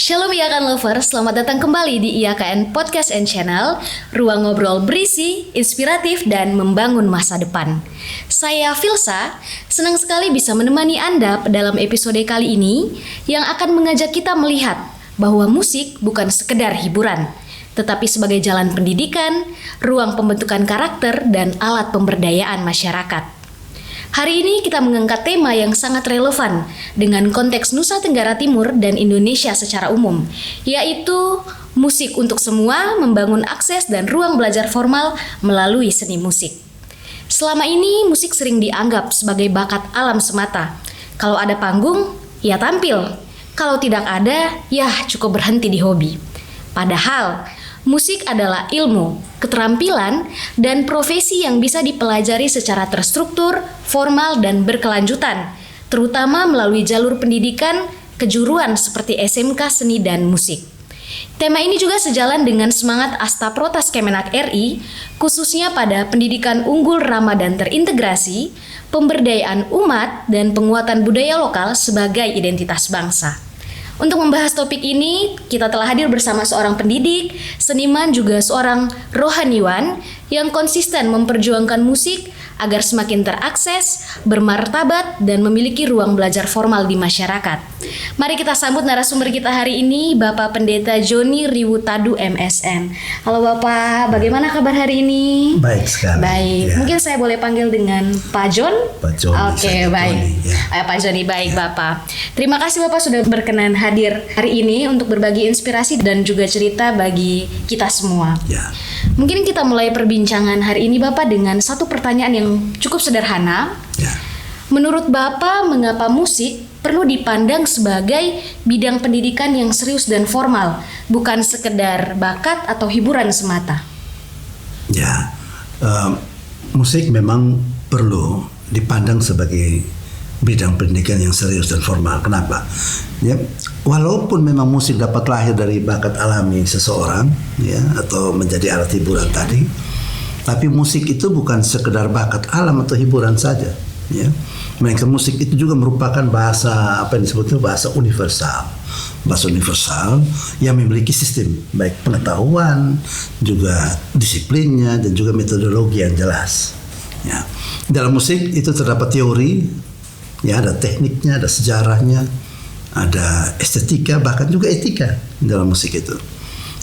Shalom IAKN Lovers, selamat datang kembali di IAKN Podcast and Channel, ruang ngobrol berisi, inspiratif, dan membangun masa depan. Saya Filsa, senang sekali bisa menemani Anda dalam episode kali ini yang akan mengajak kita melihat bahwa musik bukan sekedar hiburan, tetapi sebagai jalan pendidikan, ruang pembentukan karakter, dan alat pemberdayaan masyarakat. Hari ini kita mengangkat tema yang sangat relevan dengan konteks Nusa Tenggara Timur dan Indonesia secara umum, yaitu musik untuk semua, membangun akses dan ruang belajar formal melalui seni musik. Selama ini musik sering dianggap sebagai bakat alam semata. Kalau ada panggung, ya tampil. Kalau tidak ada, ya cukup berhenti di hobi. Padahal musik adalah ilmu, keterampilan, dan profesi yang bisa dipelajari secara terstruktur, formal, dan berkelanjutan, terutama melalui jalur pendidikan kejuruan seperti SMK Seni dan Musik. Tema ini juga sejalan dengan semangat Asta Protas Kemenak RI, khususnya pada pendidikan unggul, ramah, dan terintegrasi, pemberdayaan umat, dan penguatan budaya lokal sebagai identitas bangsa. Untuk membahas topik ini, kita telah hadir bersama seorang pendidik, seniman, juga seorang rohaniwan yang konsisten memperjuangkan musik agar semakin terakses, bermartabat, dan memiliki ruang belajar formal di masyarakat. Mari kita sambut narasumber kita hari ini, Bapak Pendeta Joni Riwutadu MSN. Halo Bapak, bagaimana kabar hari ini? Baik sekali. Baik, ya. Mungkin saya boleh panggil dengan Pak Jon? Pak Joni. Oke, baik. Ya. Pak Joni, baik ya. Bapak. Terima kasih Bapak sudah berkenan hadir hari ini untuk berbagi inspirasi dan juga cerita bagi kita semua. Ya. Mungkin kita mulai perbincangan hari ini Bapak dengan satu pertanyaan yang cukup sederhana. Ya. Menurut Bapak, mengapa musik perlu dipandang sebagai bidang pendidikan yang serius dan formal, bukan sekedar bakat atau hiburan semata? Ya, musik memang perlu dipandang sebagai bidang pendidikan yang serius dan formal. Kenapa? Ya, walaupun memang musik dapat lahir dari bakat alami seseorang, ya, atau menjadi alat hiburan tadi, tapi musik itu bukan sekedar bakat alam atau hiburan saja. Ya, melainkan musik itu juga merupakan bahasa apa yang disebutnya bahasa universal yang memiliki sistem baik pengetahuan, juga disiplinnya, dan juga metodologi yang jelas. Ya, dalam musik itu terdapat teori, ya, ada tekniknya, ada sejarahnya, ada estetika, bahkan juga etika dalam musik itu.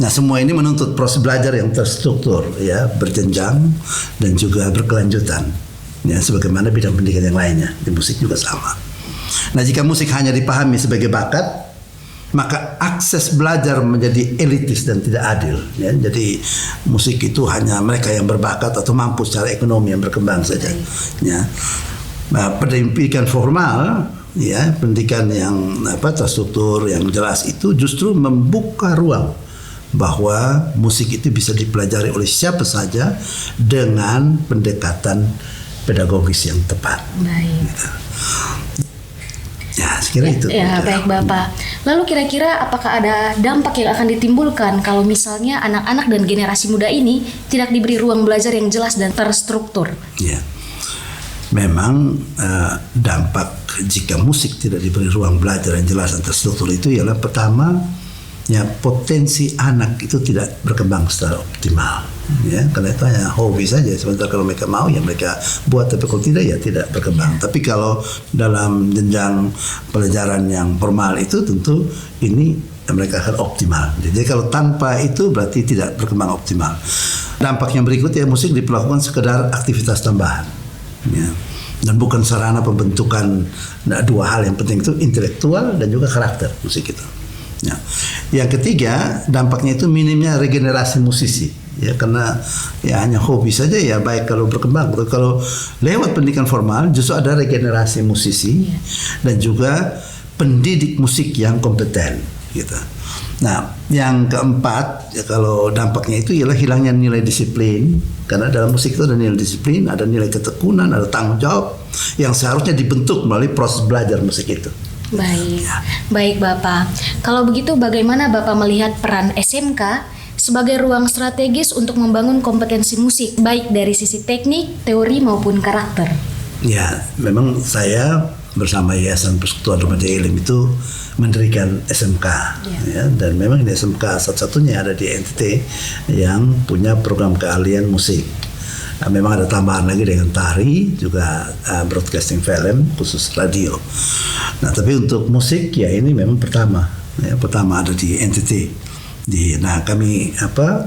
Nah, semua ini menuntut proses belajar yang terstruktur, ya, berjenjang dan juga berkelanjutan. Ya, sebagaimana bidang pendidikan yang lainnya, di musik juga sama. Nah, jika musik hanya dipahami sebagai bakat, maka akses belajar menjadi elitis dan tidak adil. Ya, jadi musik itu hanya mereka yang berbakat atau mampu secara ekonomi yang berkembang saja. Ya, nah, pendidikan formal, ya, pendidikan yang terstruktur yang jelas itu justru membuka ruang bahwa musik itu bisa dipelajari oleh siapa saja dengan pendekatan pedagogis yang tepat. Baik. Gitu. Ya, sekira itu. Ya, baik Bapak. Lalu kira-kira apakah ada dampak yang akan ditimbulkan kalau misalnya anak-anak dan generasi muda ini tidak diberi ruang belajar yang jelas dan terstruktur? Ya, memang dampak jika musik tidak diberi ruang belajar yang jelas dan terstruktur itu ialah pertama, ya, potensi anak itu tidak berkembang secara optimal. Ya, karena itu hanya hobi saja. Sementara kalau mereka mau, ya mereka buat, tapi kalau tidak, ya tidak berkembang. Tapi kalau dalam jenjang pelajaran yang formal itu tentu ini mereka akan optimal. Jadi kalau tanpa itu berarti tidak berkembang optimal. Dampak yang berikut, ya, musik diperlakukan sekedar aktivitas tambahan, ya, dan bukan sarana pembentukan. Nah, dua hal yang penting itu intelektual dan juga karakter musik itu. Ya. Yang ketiga, dampaknya itu minimnya regenerasi musisi, ya, karena ya hanya hobi saja, ya baik kalau berkembang. Kalau lewat pendidikan formal justru ada regenerasi musisi, dan juga pendidik musik yang kompeten, gitu. Nah, yang keempat, ya, kalau dampaknya itu ialah hilangnya nilai disiplin, karena dalam musik itu ada nilai disiplin, ada nilai ketekunan, ada tanggung jawab yang seharusnya dibentuk melalui proses belajar musik itu. Baik, baik Bapak. Kalau begitu bagaimana Bapak melihat peran SMK sebagai ruang strategis untuk membangun kompetensi musik, baik dari sisi teknik, teori maupun karakter? Ya, memang saya bersama Yayasan Persekutuan Remaja Elim itu mendirikan SMK, ya, dan memang ini SMK satu-satunya ada di NTT yang punya program keahlian musik. Nah, memang ada tambahan lagi dengan tari, juga broadcasting film khusus radio. Nah, tapi untuk musik ya ini memang pertama ada di NTT. Nah, kami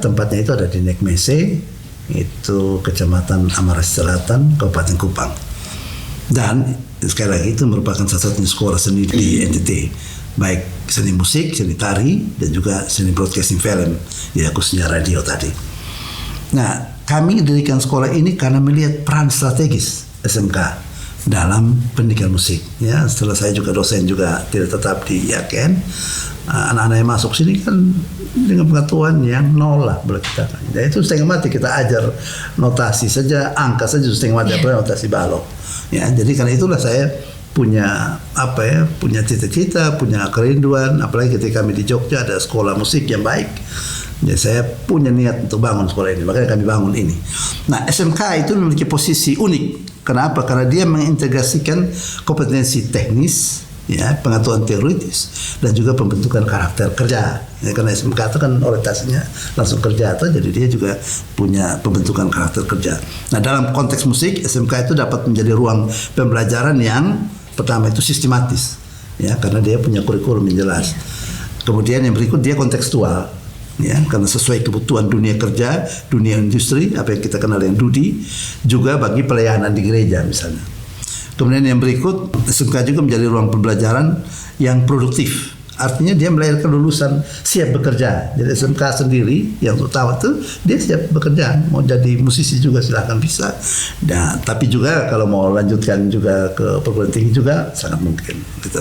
tempatnya itu ada di Nekmese, itu Kecamatan Amaras Selatan, Kabupaten Kupang. Dan sekali lagi itu merupakan salah satunya sekolah seni di NTT, baik seni musik, seni tari, dan juga seni broadcasting film, ya khususnya radio tadi. Nah, kami dirikan sekolah ini karena melihat peran strategis SMK dalam pendidikan musik. Ya, setelah saya juga dosen juga tidak tetap di IAKN, anak-anak yang masuk sini kan dengan pengetahuan yang nol lah boleh kita. Dan itu setengah mati kita ajar notasi saja, angka saja setengah mati, apalagi notasi balok. Ya, jadi karena itulah saya punya punya cita-cita, punya kerinduan, apalagi ketika kami di Jogja ada sekolah musik yang baik. Ya, saya punya niat untuk bangun sekolah ini, makanya kami bangun ini. Nah, SMK itu memiliki posisi unik. Kenapa? Karena dia mengintegrasikan kompetensi teknis, ya, pengetahuan teoritis, dan juga pembentukan karakter kerja. Ya, karena SMK itu kan orientasinya langsung kerja, jadi dia juga punya pembentukan karakter kerja. Nah, dalam konteks musik, SMK itu dapat menjadi ruang pembelajaran yang pertama itu sistematis, ya, karena dia punya kurikulum yang jelas. Kemudian yang berikut dia kontekstual, ya, karena sesuai kebutuhan dunia kerja, dunia industri, apa yang kita kenal dengan DUDI, juga bagi pelayanan di gereja misalnya. Kemudian yang berikut, SMK juga menjadi ruang pembelajaran yang produktif. Artinya dia melahirkan lulusan siap bekerja. Jadi SMK sendiri yang utama itu dia siap bekerja. Mau jadi musisi juga silahkan bisa. Nah, tapi juga kalau mau lanjutkan juga ke perguruan tinggi juga sangat mungkin. Gitu.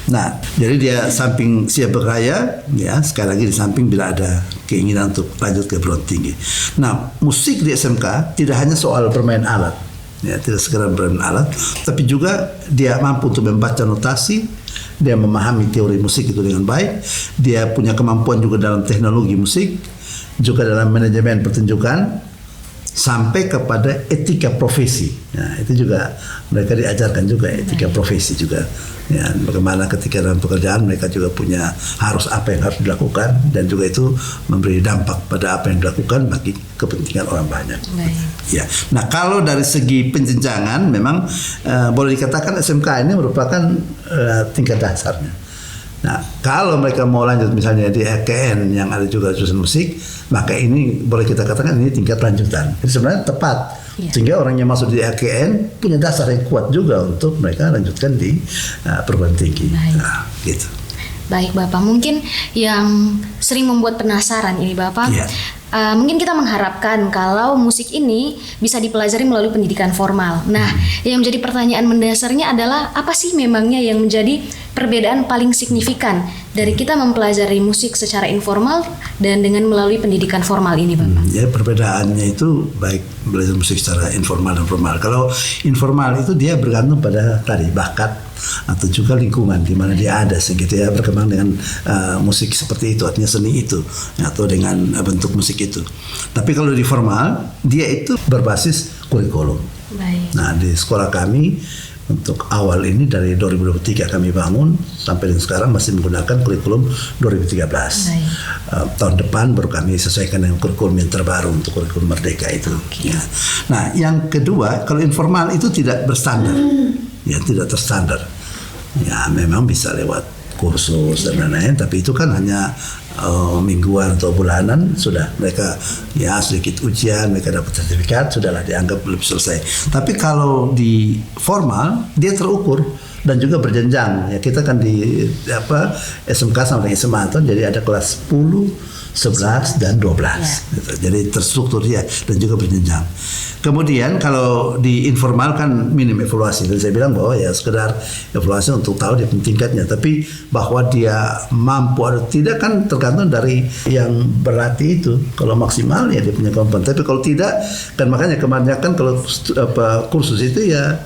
Nah, jadi dia samping siap bekerja, ya sekali lagi di samping bila ada keinginan untuk lanjut ke perguruan tinggi. Nah, musik di SMK tidak hanya soal bermain alat. Ya, tidak sekedar bermain alat, tapi juga dia mampu untuk membaca notasi, dia memahami teori musik itu dengan baik, dia punya kemampuan juga dalam teknologi musik, juga dalam manajemen pertunjukan, sampai kepada etika profesi. Nah, itu juga mereka diajarkan juga etika profesi juga. Ya, bagaimana ketika dalam pekerjaan mereka juga punya harus apa yang harus dilakukan, dan juga itu memberi dampak pada apa yang dilakukan bagi kepentingan orang banyak. Ya, nah kalau dari segi penjenjangan memang boleh dikatakan SMK ini merupakan tingkat dasarnya. Nah, kalau mereka mau lanjut misalnya di IAKN yang ada juga jurusan musik, maka ini boleh kita katakan ini tingkat lanjutan. Jadi sebenarnya tepat. Sehingga orang yang masuk di IAKN punya dasar yang kuat juga untuk mereka lanjutkan di perguruan tinggi. Nah, gitu. Baik Bapak, mungkin yang sering membuat penasaran ini Bapak, mungkin kita mengharapkan kalau musik ini bisa dipelajari melalui pendidikan formal. Nah, yang menjadi pertanyaan mendasarnya adalah apa sih memangnya yang menjadi perbedaan paling signifikan dari kita mempelajari musik secara informal dan dengan melalui pendidikan formal ini Bapak? Ya, perbedaannya itu baik belajar musik secara informal dan formal. Kalau informal itu dia bergantung pada tadi bakat atau juga lingkungan di mana dia ada, sehingga dia berkembang dengan musik seperti itu, artinya seni itu atau dengan bentuk musik itu. Tapi kalau di formal dia itu berbasis kurikulum. Nah, di sekolah kami untuk awal ini dari 2023 kami bangun sampai dengan sekarang masih menggunakan kurikulum 2013. Tahun depan baru kami sesuaikan dengan kurikulum yang terbaru untuk kurikulum Merdeka itu. Ya. Nah, yang kedua, kalau informal itu tidak berstandar, ya tidak terstandar. Ya, memang bisa lewat kursus dan lain-lain, tapi itu kan hanya mingguan atau bulanan, sudah mereka ya sedikit ujian, mereka dapat sertifikat, sudahlah dianggap belum selesai. Tapi kalau di formal dia terukur dan juga berjenjang. Ya, kita kan di SMK sampai SMA itu jadi ada kelas 10, 11 dan 12. Gitu. Jadi terstruktur dia dan juga berjenjang. Kemudian kalau di informal kan minim evaluasi, dan saya bilang bahwa ya sekedar evaluasi untuk tahu dia tingkatnya, tapi bahwa dia mampu atau tidak kan tergantung dari yang berlatih itu. Kalau maksimal ya dia punya kemampuan, tapi kalau tidak kan makanya kebanyakan kalau kursus itu ya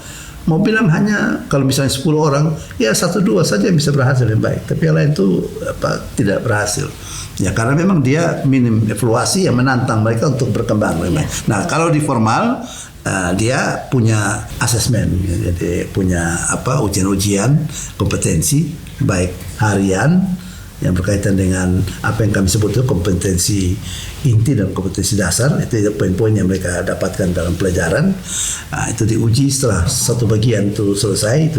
mau bilang hanya kalau misalnya 10 orang ya 1-2 saja yang bisa berhasil yang baik, tapi yang lain itu tidak berhasil. Ya, karena memang dia minim evaluasi yang menantang mereka untuk berkembang. Nah, kalau di formal dia punya asesmen, jadi punya ujian-ujian kompetensi baik harian yang berkaitan dengan apa yang kami sebut itu kompetensi inti dan kompetensi dasar. Itu poin-poin yang mereka dapatkan dalam pelajaran. Itu diuji setelah satu bagian itu selesai, itu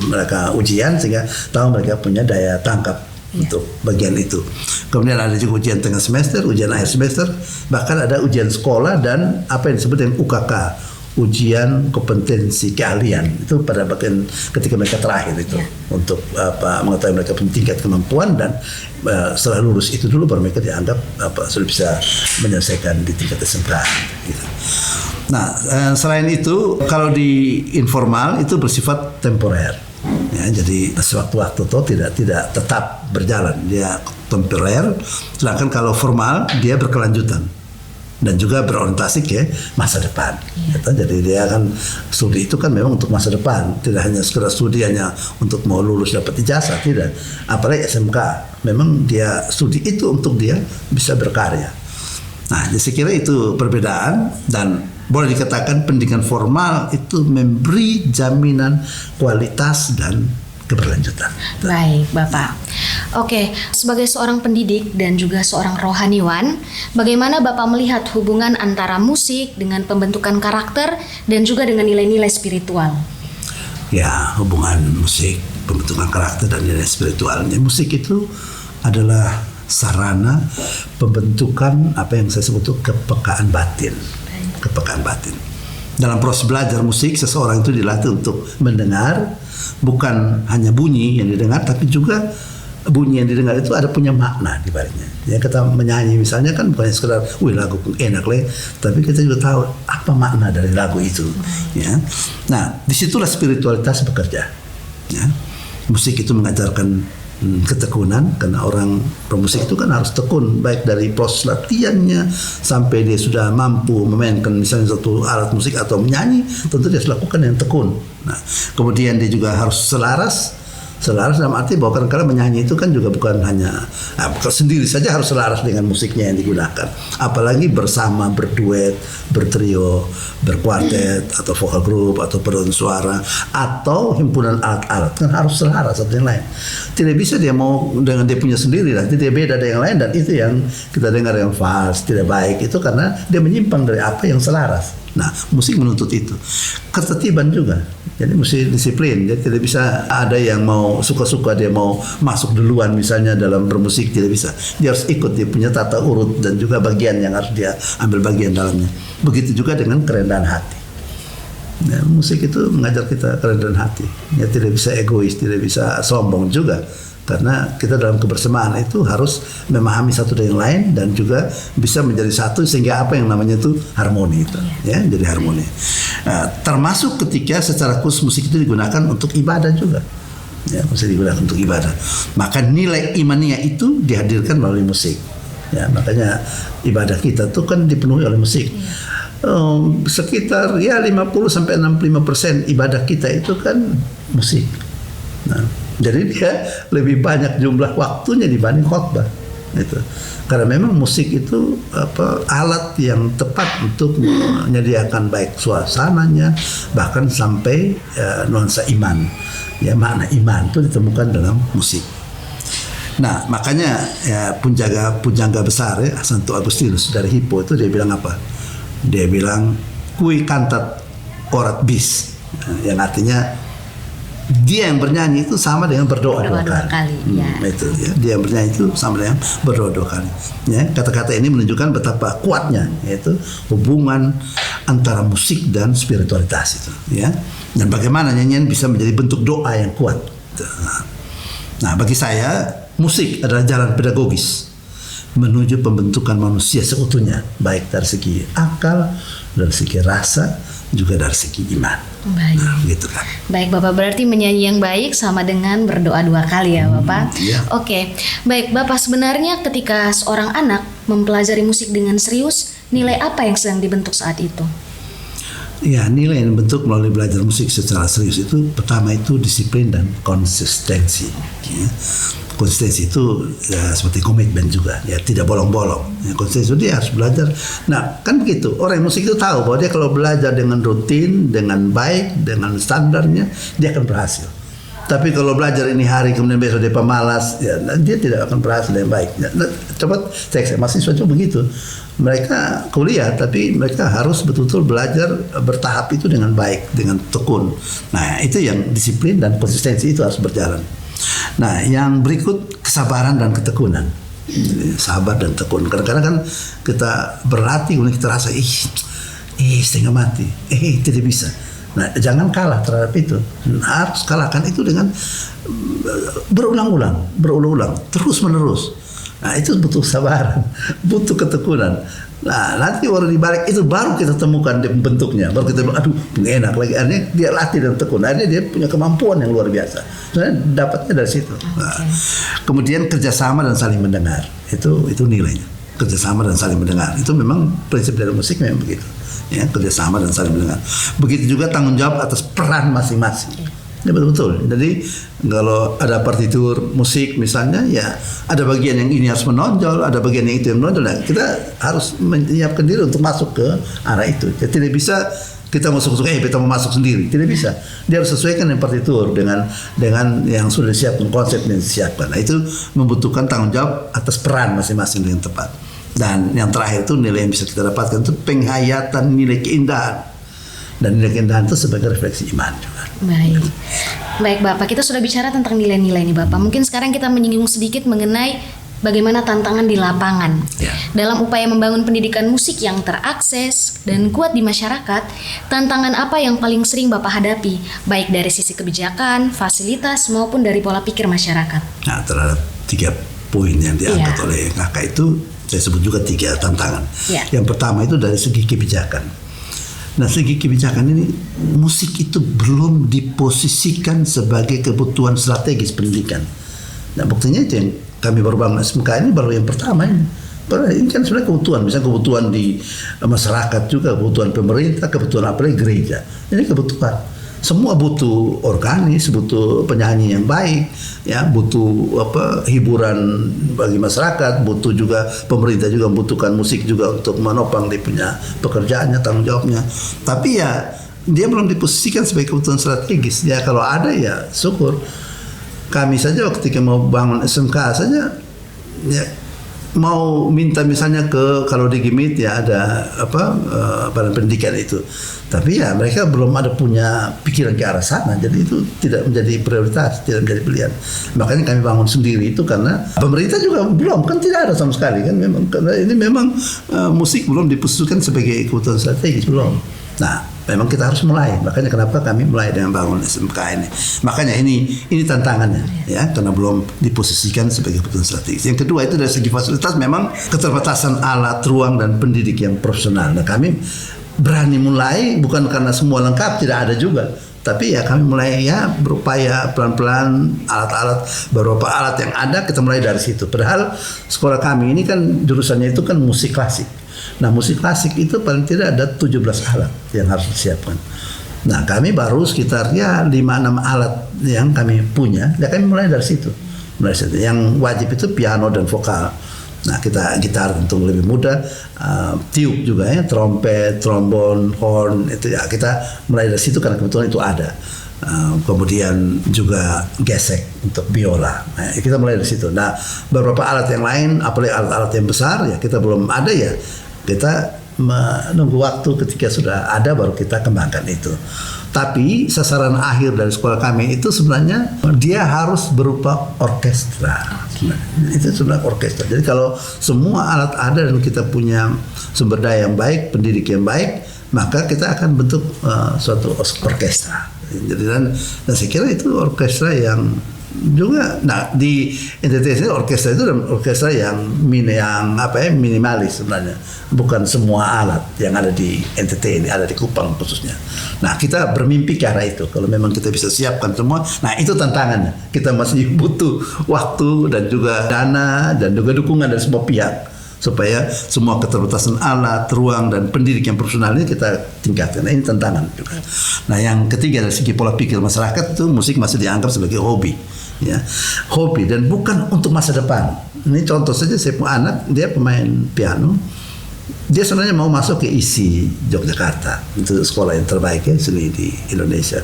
mereka ujian sehingga tahu mereka punya daya tangkap untuk bagian itu. Kemudian ada juga ujian tengah semester, ujian akhir semester, bahkan ada ujian sekolah dan apa yang disebut dengan UKK, ujian kompetensi keahlian. Itu pada bagian ketika mereka terakhir itu untuk mengetahui mereka punya tingkat kemampuan, dan setelah lulus itu dulu baru mereka dianggap sudah bisa menyelesaikan di tingkat SMK gitu. Nah, selain itu kalau di informal itu bersifat temporer. Ya, jadi sewaktu-waktu itu tidak tetap berjalan, dia temporer. Sedangkan kalau formal dia berkelanjutan dan juga berorientasi ke masa depan. Jadi dia kan studi itu kan memang untuk masa depan, tidak hanya sekedar studi hanya untuk mau lulus dapat ijazah, tidak. Apalagi SMK, memang dia studi itu untuk dia bisa berkarya. Nah, jadi saya kira itu perbedaan, dan boleh dikatakan pendidikan formal itu memberi jaminan kualitas dan keberlanjutan. Baik, Bapak. Oke, sebagai seorang pendidik dan juga seorang rohaniwan, bagaimana Bapak melihat hubungan antara musik dengan pembentukan karakter dan juga dengan nilai-nilai spiritual? Ya, hubungan musik, pembentukan karakter dan nilai spiritualnya. Musik itu adalah sarana pembentukan apa yang saya sebut itu kepekaan batin. Kepekaan batin. Dalam proses belajar musik, seseorang itu dilatih untuk mendengar, bukan hanya bunyi yang didengar, tapi juga bunyi yang didengar itu ada punya makna di baliknya. Ya, kita menyanyi misalnya kan bukan sekedar, wih lagu enak tapi kita juga tahu apa makna dari lagu itu. Ya. Nah, disitulah spiritualitas bekerja. Ya. Musik itu mengajarkan ketekunan, karena orang bermusik itu kan harus tekun, baik dari proses latihannya sampai dia sudah mampu memainkan misalnya satu alat musik atau menyanyi, tentu dia harus lakukan yang tekun. Nah, kemudian dia juga harus selaras dalam arti bahwa kadang-kadang menyanyi itu kan juga bukan hanya bukan sendiri saja, harus selaras dengan musiknya yang digunakan, apalagi bersama, berduet, bertrio, berkuartet atau vokal group atau paduan suara atau himpunan alat-alat, kan harus selaras satu dengan lain. Tidak bisa dia mau dengan dia punya sendiri, nanti dia beda dari yang lain, dan itu yang kita dengar yang fals, tidak baik, itu karena dia menyimpang dari apa yang selaras. Nah, musik menuntut itu. Ketertiban juga. Jadi mesti disiplin. Jadi tidak bisa ada yang mau suka-suka dia mau masuk duluan misalnya dalam bermusik, tidak bisa. Dia harus ikut, dia punya tata urut dan juga bagian yang harus dia ambil bagian dalamnya. Begitu juga dengan kerendahan hati. Ya, musik itu mengajar kita kerendahan hati. Ya, tidak bisa egois, tidak bisa sombong juga. Karena kita dalam kebersamaan itu harus memahami satu dengan yang lain dan juga bisa menjadi satu, sehingga apa yang namanya itu harmoni itu, ya, jadi harmoni. Nah, termasuk ketika secara khusus musik itu digunakan untuk ibadah juga, ya, musik digunakan untuk ibadah. Maka nilai imannya itu dihadirkan melalui musik. Ya, makanya ibadah kita tuh kan dipenuhi oleh musik. Sekitar ya 50-65% ibadah kita itu kan musik. Nah, jadi dia lebih banyak jumlah waktunya dibanding khotbah. Itu. Karena memang musik itu alat yang tepat untuk menyediakan baik suasananya, bahkan sampai nuansa iman. Ya, makna iman itu ditemukan dalam musik. Nah, makanya ya, pujangga besar ya, Santo Agustinus dari Hippo itu dia bilang apa? Dia bilang kui cantat orat bis, yang artinya dia yang bernyanyi itu sama dengan berdoa dua kali. Ya. Itu ya. Dia yang bernyanyi itu sama dengan berdoa 2 kali. Ya, kata-kata ini menunjukkan betapa kuatnya yaitu hubungan antara musik dan spiritualitas itu, ya. Dan bagaimana nyanyian bisa menjadi bentuk doa yang kuat. Nah, bagi saya musik adalah jalan pedagogis menuju pembentukan manusia seutuhnya, baik dari segi akal, dari segi rasa, juga dari segi iman. Baik. Nah, gitu kan. Baik, Bapak, berarti menyanyi yang baik sama dengan berdoa 2 kali ya, Bapak. Iya. Oke. Baik, Bapak, sebenarnya ketika seorang anak mempelajari musik dengan serius, nilai apa yang sedang dibentuk saat itu? Ya, nilai yang dibentuk melalui belajar musik secara serius itu pertama itu disiplin dan konsistensi. Ya. konsistensi itu ya, seperti komitmen juga, ya tidak bolong-bolong. Ya, konsistensi itu dia harus belajar. Nah kan begitu, orang musik itu tahu bahwa dia kalau belajar dengan rutin, dengan baik, dengan standarnya, dia akan berhasil. Tapi kalau belajar ini hari kemudian besok dia pemalas, ya, dia tidak akan berhasil dengan baik. Nah, coba saya mahasiswa juga begitu. Mereka kuliah tapi mereka harus betul-betul belajar bertahap itu dengan baik, dengan tekun. Nah itu yang disiplin dan konsistensi itu harus berjalan. Nah yang berikut kesabaran dan ketekunan. Sabar dan tekun. Kadang-kadang kan kita berlatih kemudian kita rasa setengah mati, tidak bisa. Nah, jangan kalah terhadap itu. Harus kalahkan itu dengan berulang-ulang, terus-menerus. Nah, itu butuh kesabaran, butuh ketekunan. Nah, nanti baru dibalik itu baru kita temukan bentuknya. Baru kita bilang, aduh, nggak enak lagi. Akhirnya dia latih dan tekun. Akhirnya dia punya kemampuan yang luar biasa. Sebenarnya dapatnya dari situ. Nah, kemudian kerjasama dan saling mendengar. Itu nilainya. Kerjasama dan saling mendengar. Itu memang prinsip dari musik memang begitu. Ya, kerjasama dan saling mendengar. Begitu juga tanggung jawab atas peran masing-masing. Ya betul-betul. Jadi kalau ada partitur musik misalnya, ya ada bagian yang ini harus menonjol, ada bagian yang itu yang menonjol. Nah, kita harus menyiapkan diri untuk masuk ke arah itu. Jadi tidak bisa kita kita mau masuk sendiri. Tidak bisa. Dia harus sesuaikan dengan partitur, dengan yang sudah disiapkan, konsep yang disiapkan. Nah, itu membutuhkan tanggung jawab atas peran masing-masing dengan tepat. Dan yang terakhir itu nilai yang bisa kita dapatkan itu penghayatan nilai keindahan. Dan nilai keindahan itu sebagai refleksi iman juga. Baik Bapak, kita sudah bicara tentang nilai-nilai nih Bapak. Mungkin sekarang kita menyinggung sedikit mengenai bagaimana tantangan di lapangan. Ya. Dalam upaya membangun pendidikan musik yang terakses dan kuat di masyarakat, tantangan apa yang paling sering Bapak hadapi, baik dari sisi kebijakan, fasilitas, maupun dari pola pikir masyarakat? Nah, terhadap 3 poin yang diangkat oleh kakak itu, saya sebut juga 3 tantangan. Yang pertama itu dari segi kebijakan. Nah, segi kebijakan ini, musik itu belum diposisikan sebagai kebutuhan strategis pendidikan. Nah, buktinya itu yang kami baru bangun SMK ini baru yang pertama ini. Ini kan sebenarnya kebutuhan, misalnya kebutuhan di masyarakat juga, kebutuhan pemerintah, kebutuhan apalagi gereja. Ini kebutuhan. Semua butuh organis, butuh penyanyi yang baik, ya, butuh hiburan bagi masyarakat, butuh juga pemerintah juga membutuhkan musik juga untuk menopang dia punya pekerjaannya, tanggung jawabnya. Tapi ya dia belum diposisikan sebagai kebutuhan strategis. Ya kalau ada ya syukur. Kami saja ketika mau bangun SMK saja, ya mau minta misalnya kalau di Gimit ya ada badan pendidikan itu, tapi ya mereka belum ada punya pikiran ke arah sana, jadi itu tidak menjadi prioritas, tidak menjadi pilihan. Makanya kami bangun sendiri itu karena pemerintah juga belum, kan tidak ada sama sekali kan, memang karena ini memang musik belum diposisikan sebagai kebutuhan strategis, belum. Nah, memang kita harus mulai. Makanya kenapa kami mulai dengan bangun SMK ini. Makanya ini tantangannya, ya, karena belum diposisikan sebagai kebutuhan strategis. Yang kedua itu dari segi fasilitas, memang keterbatasan alat, ruang dan pendidik yang profesional. Nah, kami berani mulai bukan karena semua lengkap, tidak ada juga. Tapi ya kami mulai ya berupaya pelan-pelan, beberapa alat yang ada kita mulai dari situ. Padahal sekolah kami ini kan jurusannya itu kan musik klasik. Nah, musik klasik itu paling tidak ada 17 alat yang harus disiapkan. Nah, kami baru sekitar 5-6 alat yang kami punya. Ya kami mulai dari situ. Yang wajib itu piano dan vokal. Nah, kita gitar tentu lebih mudah, tiup juga ya, trompet, trombon, horn, itu ya kita mulai dari situ karena kebetulan itu ada. Kemudian juga gesek untuk biola. Nah, kita mulai dari situ. Nah, beberapa alat yang lain, apalagi alat-alat yang besar ya kita belum ada, ya kita menunggu waktu ketika sudah ada baru kita kembangkan itu. Tapi sasaran akhir dari sekolah kami itu sebenarnya dia harus berupa orkestra. Nah, itu sebenarnya orkestra. Jadi kalau semua alat ada dan kita punya sumber daya yang baik, pendidik yang baik, maka kita akan bentuk suatu orkestra. Jadi dan saya kira itu orkestra yang juga, nah di NTT ini orkestra itu orkestra yang minimalis sebenarnya, bukan semua alat yang ada di NTT ini ada di Kupang khususnya. Nah, kita bermimpi ke arah itu kalau memang kita bisa siapkan semua. Nah, itu tantangannya, kita masih butuh waktu dan juga dana dan juga dukungan dari semua pihak supaya semua keterbatasan alat, ruang dan pendidik yang profesional ini kita tingkatkan. Nah, ini tantangan juga. Nah, yang ketiga dari segi pola pikir masyarakat itu musik masih dianggap sebagai hobi. ya, hobi dan bukan untuk masa depan. Ini contoh saja, saya punya anak, dia pemain piano. Dia sebenarnya mau masuk ke ISI Yogyakarta, itu sekolah yang terbaik ya seni di Indonesia.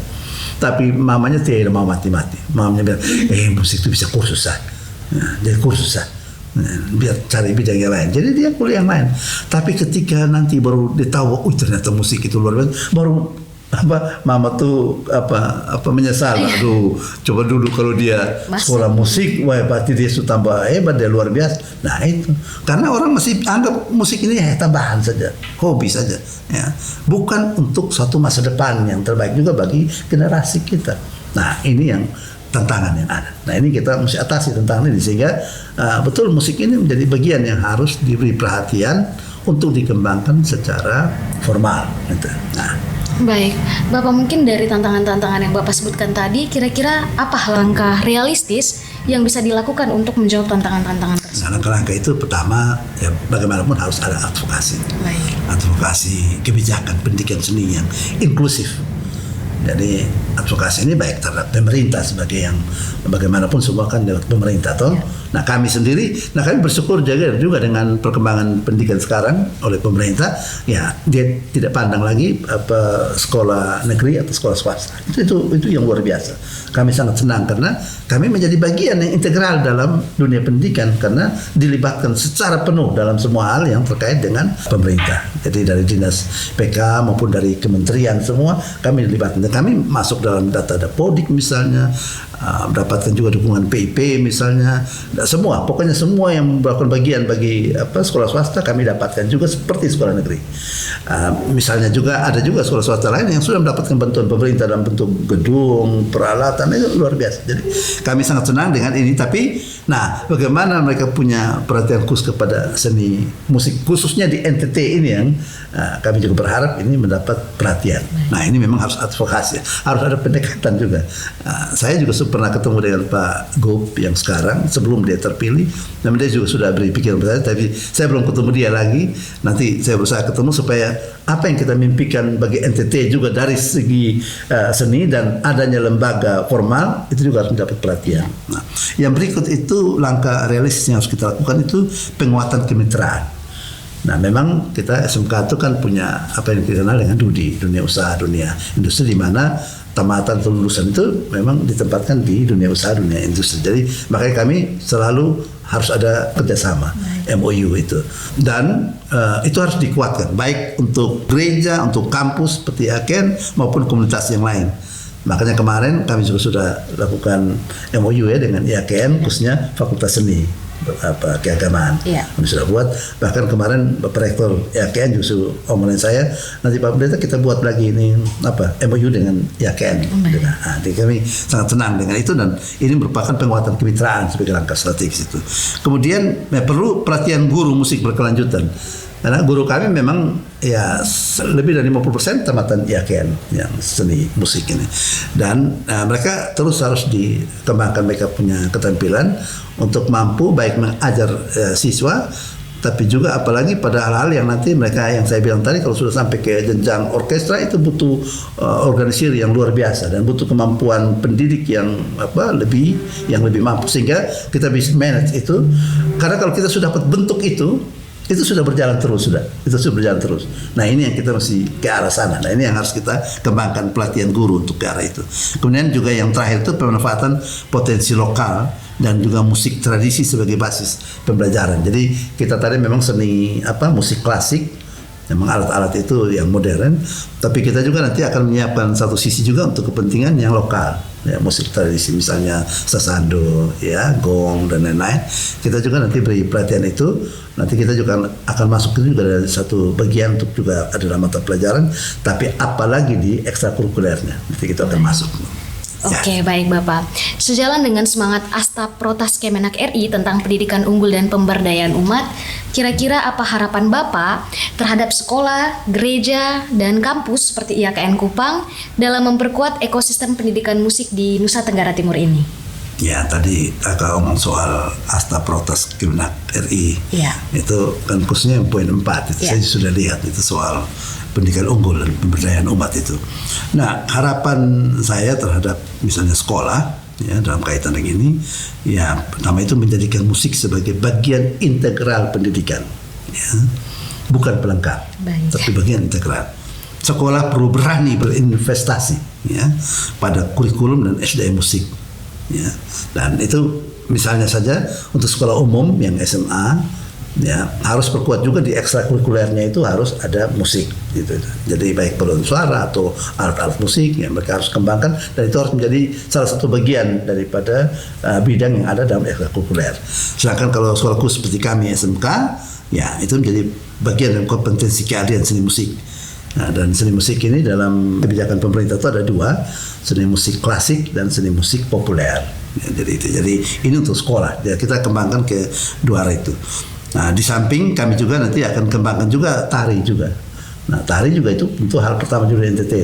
Tapi mamanya tidak mau mati-mati. Mamanya bilang, musik itu bisa kursus ah. Nah, jadi kursus ah. Biar cari bidang yang lain. Jadi dia kuliah yang lain. Tapi ketika nanti baru dia tahu, ternyata musik itu luar biasa, baru mama tuh menyesal. Aduh, coba dulu kalau dia sekolah musik, wah pasti dia sudah tambah hebat, dia luar biasa. Nah itu karena orang masih anggap musik ini tambahan saja, hobi saja, ya, bukan untuk suatu masa depan yang terbaik juga bagi generasi kita. Nah ini yang tantangan yang ada. Nah ini kita mesti atasi tantangan ini sehingga betul musik ini menjadi bagian yang harus diberi perhatian untuk dikembangkan secara formal. Gitu. Nah. Baik, Bapak, mungkin dari tantangan-tantangan yang Bapak sebutkan tadi, kira-kira apa langkah realistis yang bisa dilakukan untuk menjawab tantangan-tantangan tersebut? Nah, langkah-langkah itu pertama, ya bagaimanapun harus ada advokasi. Baik. Advokasi kebijakan pendidikan seni yang inklusif. Jadi advokasi ini baik terhadap pemerintah sebagai yang bagaimanapun semua kan lewat pemerintah toh. Ya. Nah kami sendiri, kami bersyukur juga dengan perkembangan pendidikan sekarang oleh pemerintah, ya dia tidak pandang lagi sekolah negeri atau sekolah swasta. Itu yang luar biasa. Kami sangat senang karena kami menjadi bagian yang integral dalam dunia pendidikan karena dilibatkan secara penuh dalam semua hal yang terkait dengan pemerintah. Jadi dari dinas PK maupun dari kementerian semua kami dilibatkan. Kami masuk dalam data Podik misalnya, mendapatkan juga dukungan PIP misalnya, semua, pokoknya semua yang melakukan bagian bagi sekolah swasta kami dapatkan juga seperti sekolah negeri. Misalnya juga ada juga sekolah swasta lain yang sudah mendapatkan bantuan pemerintah dalam bentuk gedung, peralatan, itu luar biasa. Jadi kami sangat senang dengan ini. Tapi, bagaimana mereka punya perhatian khusus kepada seni musik, khususnya di NTT ini yang kami juga berharap ini mendapat perhatian. Nah ini memang harus advokasi, harus ada pendekatan juga. Saya juga pernah ketemu dengan Pak Gop yang sekarang sebelum dia terpilih, dan dia juga sudah beri pikiran pada saya, tapi saya belum ketemu dia lagi. Nanti saya berusaha ketemu supaya apa yang kita mimpikan bagi NTT juga dari segi seni dan adanya lembaga formal itu juga harus mendapat perhatian. Nah, yang berikut itu langkah realistis yang harus kita lakukan itu penguatan kemitraan. Nah memang kita SMK itu kan punya apa yang dikenal dengan DUDI, dunia usaha, dunia industri, di mana tamatan atau lulusan itu memang ditempatkan di dunia usaha, dunia industri. Jadi makanya kami selalu harus ada kerjasama, MOU itu. Dan itu harus dikuatkan, baik untuk gereja, untuk kampus seperti IAKN maupun komunitas yang lain. Makanya kemarin kami juga sudah lakukan MOU ya dengan IAKN, khususnya Fakultas Seni keagamaan. Kami sudah buat, bahkan kemarin Bapak Rektor IAKN justru omongan saya, nanti Pak Pendeta kita buat lagi ini MOU dengan IAKN. Jadi kami sangat senang dengan itu dan ini merupakan penguatan kemitraan sebagai langkah strategis itu. Kemudian perlu perhatian guru musik berkelanjutan. Karena guru kami memang ya lebih dari 50% tamatan IAKN yang seni musik ini. Dan mereka terus harus dikembangkan, mereka punya keterampilan untuk mampu baik mengajar siswa, tapi juga apalagi pada hal-hal yang nanti mereka yang saya bilang tadi, kalau sudah sampai ke jenjang orkestra itu butuh organisir yang luar biasa dan butuh kemampuan pendidik yang lebih mampu sehingga kita bisa manage itu. Karena kalau kita sudah dapat bentuk itu sudah berjalan terus, Nah ini yang kita mesti ke arah sana. Nah ini yang harus kita kembangkan, pelatihan guru untuk ke arah itu. Kemudian juga yang terakhir itu pemanfaatan potensi lokal dan juga musik tradisi sebagai basis pembelajaran. Jadi kita tadi memang seni musik klasik, memang alat-alat itu yang modern, tapi kita juga nanti akan menyiapkan satu sisi juga untuk kepentingan yang lokal. Ya, musik tradisi misalnya sasando, ya, gong dan lain-lain. Kita juga nanti beri perhatian itu. Nanti kita juga akan masuk itu juga dari satu bagian untuk juga ada dalam mata pelajaran, tapi apalagi di ekstrakurikulernya. Nanti kita akan masuk. Oke, baik Bapak. Sejalan dengan semangat Asta Protas Kemenak RI tentang pendidikan unggul dan pemberdayaan umat, kira-kira apa harapan Bapak terhadap sekolah, gereja, dan kampus seperti IAKN Kupang dalam memperkuat ekosistem pendidikan musik di Nusa Tenggara Timur ini? Ya, tadi kakak ngomong soal Asta Protas Kemenak RI. Ya. Itu kan khususnya poin 4 itu saya sudah lihat itu soal pendidikan unggul dan pemberdayaan umat itu. Nah, harapan saya terhadap misalnya sekolah ya dalam kaitan dengan ini. Ya, pertama itu menjadikan musik sebagai bagian integral pendidikan, ya. Bukan pelengkap, tapi bagian integral. Sekolah perlu berani berinvestasi, ya, pada kurikulum dan SDM musik, ya. Dan itu misalnya saja untuk sekolah umum yang SMA, ya, harus perkuat juga di ekstrakurikulernya, itu harus ada musik gitu. Jadi baik paduan suara atau alat-alat musik yang mereka harus kembangkan, dan itu harus menjadi salah satu bagian daripada bidang yang ada dalam ekstrakurikuler. Sedangkan kalau sekolah khusus seperti kami SMK, ya itu menjadi bagian dari kompetensi keahlian seni musik. Nah, dan seni musik ini dalam kebijakan pemerintah itu ada dua, seni musik klasik dan seni musik populer. Ya, jadi ini untuk sekolah. Ya, kita kembangkan ke dua arah itu. Nah, di samping kami juga nanti akan kembangkan juga tari juga. Nah, tari juga itu tentu hal pertama juga di NTT.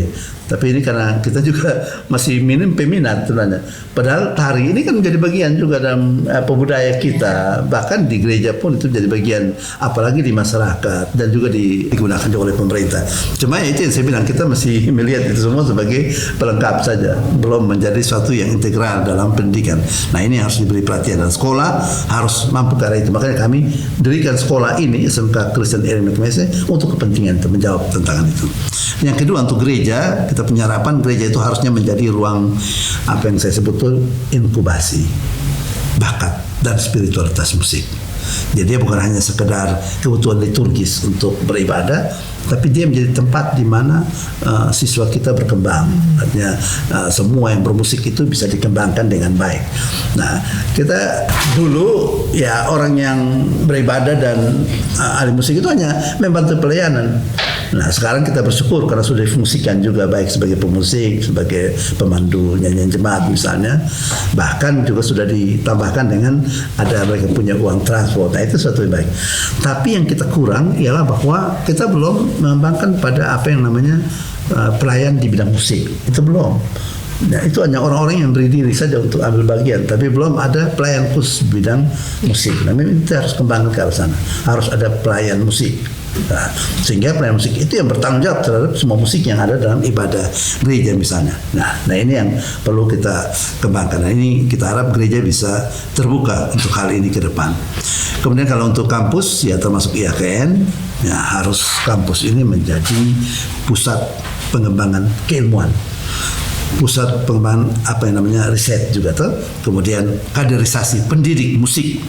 Tapi ini karena kita juga masih minim peminat sebenarnya. Padahal tari ini kan menjadi bagian juga dalam budaya kita. Bahkan di gereja pun itu jadi bagian, apalagi di masyarakat, dan juga digunakan juga oleh pemerintah. Cuma ya itu yang saya bilang, kita masih melihat itu semua sebagai pelengkap saja, belum menjadi suatu yang integral dalam pendidikan. Nah, ini harus diberi perhatian, dan sekolah harus mampu ke arah itu. Makanya kami dirikan sekolah ini, SMK Kristen Aaron McMaster, untuk kepentingan itu, menjawab tantangan itu. Yang kedua, untuk gereja, kita punya harapan gereja itu harusnya menjadi ruang apa yang saya sebut tuh inkubasi bakat dan spiritualitas musik. Jadi dia bukan hanya sekedar kebutuhan liturgis untuk beribadah, tapi dia menjadi tempat di mana siswa kita berkembang. Artinya semua yang bermusik itu bisa dikembangkan dengan baik. Nah, kita dulu ya orang yang beribadah dan ahli musik itu hanya membantu pelayanan. Nah, sekarang kita bersyukur karena sudah difungsikan juga baik sebagai pemusik, sebagai pemandu nyanyian jemaat misalnya. Bahkan juga sudah ditambahkan dengan ada mereka punya uang transport. Nah, itu suatu yang baik. Tapi yang kita kurang ialah bahwa kita belum mengembangkan pada apa yang namanya pelayan di bidang musik. Itu belum. Nah, itu hanya orang-orang yang beri diri saja untuk ambil bagian, tapi belum ada pelayan khusus bidang musik. Nah, memang kita harus kembangkan ke arah sana. Harus ada pelayan musik. Nah, sehingga pelayan musik itu yang bertanggung jawab terhadap semua musik yang ada dalam ibadah gereja misalnya. Nah ini yang perlu kita kembangkan. Nah, ini kita harap gereja bisa terbuka untuk hal ini ke depan. Kemudian kalau untuk kampus, ya termasuk IAKN, ya harus kampus ini menjadi pusat pengembangan keilmuan, pusat pengembangan apa yang namanya riset juga tuh. Kemudian kaderisasi pendidik musik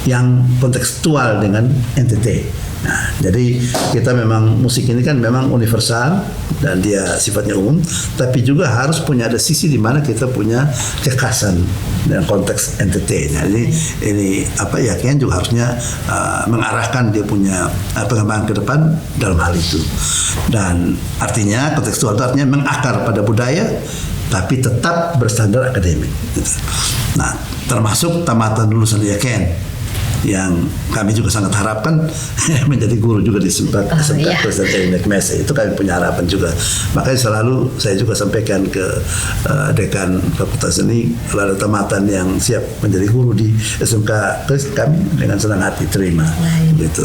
yang kontekstual dengan NTT. Nah, jadi kita memang musik ini kan memang universal dan dia sifatnya umum, tapi juga harus punya ada sisi di mana kita punya kekhasan dalam konteks NTT. Nah, ini apa ya, kan juga harusnya mengarahkan dia punya pengembangan ke depan dalam hal itu. Dan artinya kontekstual itu artinya mengakar pada budaya tapi tetap berstandar akademik. Nah, termasuk tamatan lulusan IAKN yang kami juga sangat harapkan menjadi guru juga di SMK Kristen Aaron McMaster. Itu kami punya harapan juga. Makanya selalu saya juga sampaikan ke dekan Fakultas Seni, kalau ada tamatan yang siap menjadi guru di SMK Kristen, kami dengan senang hati terima. Gitu.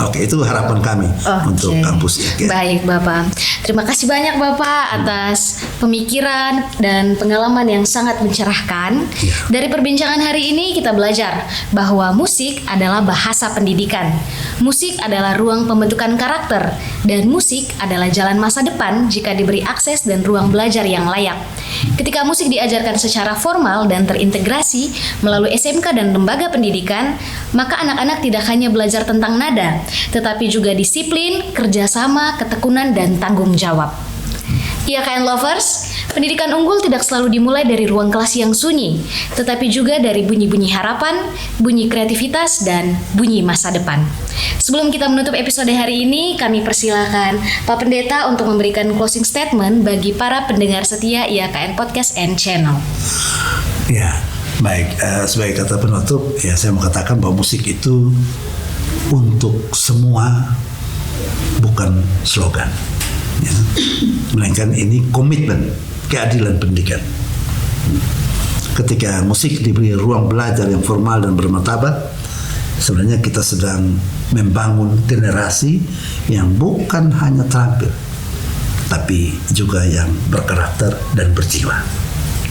Oke, itu harapan kami untuk kampus ini. Baik, Bapak. Terima kasih banyak Bapak atas pemikiran dan pengalaman yang sangat mencerahkan. Dari perbincangan hari ini kita belajar bahwa musik adalah bahasa pendidikan. Musik adalah ruang pembentukan karakter, dan musik adalah jalan masa depan jika diberi akses dan ruang belajar yang layak. Ketika musik diajarkan secara formal dan terintegrasi melalui SMK dan lembaga pendidikan, maka anak-anak tidak hanya belajar tentang nada, tetapi juga disiplin, kerjasama, ketekunan, dan tanggung jawab. IAKN Lovers, pendidikan unggul tidak selalu dimulai dari ruang kelas yang sunyi, tetapi juga dari bunyi-bunyi harapan, bunyi kreativitas, dan bunyi masa depan. Sebelum kita menutup episode hari ini, kami persilakan Pak Pendeta untuk memberikan closing statement bagi para pendengar setia IAKN Podcast and Channel. Ya, baik. Sebagai kata penutup, ya saya mau katakan bahwa musik itu untuk semua, bukan slogan. Ya, melainkan ini komitmen keadilan pendidikan. Ketika musik diberi ruang belajar yang formal dan bermartabat, sebenarnya kita sedang membangun generasi yang bukan hanya terampil, tapi juga yang berkarakter dan berjiwa.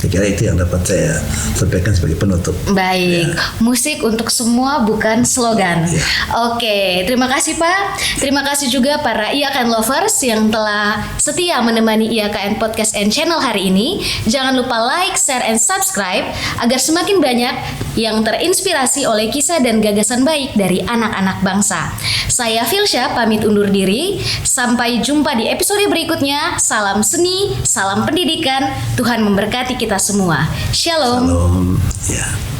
Saya kira itu yang dapat saya sampaikan sebagai penutup. Baik, musik untuk semua bukan slogan. Ya. Oke, terima kasih Pak. Terima kasih juga para IAKN lovers yang telah setia menemani IAKN Podcast and Channel hari ini. Jangan lupa like, share, and subscribe agar semakin banyak yang terinspirasi oleh kisah dan gagasan baik dari anak-anak bangsa. Saya Filsha pamit undur diri. Sampai jumpa di episode berikutnya. Salam seni, salam pendidikan. Tuhan memberkati kita semua. Shalom. Salam. Ya.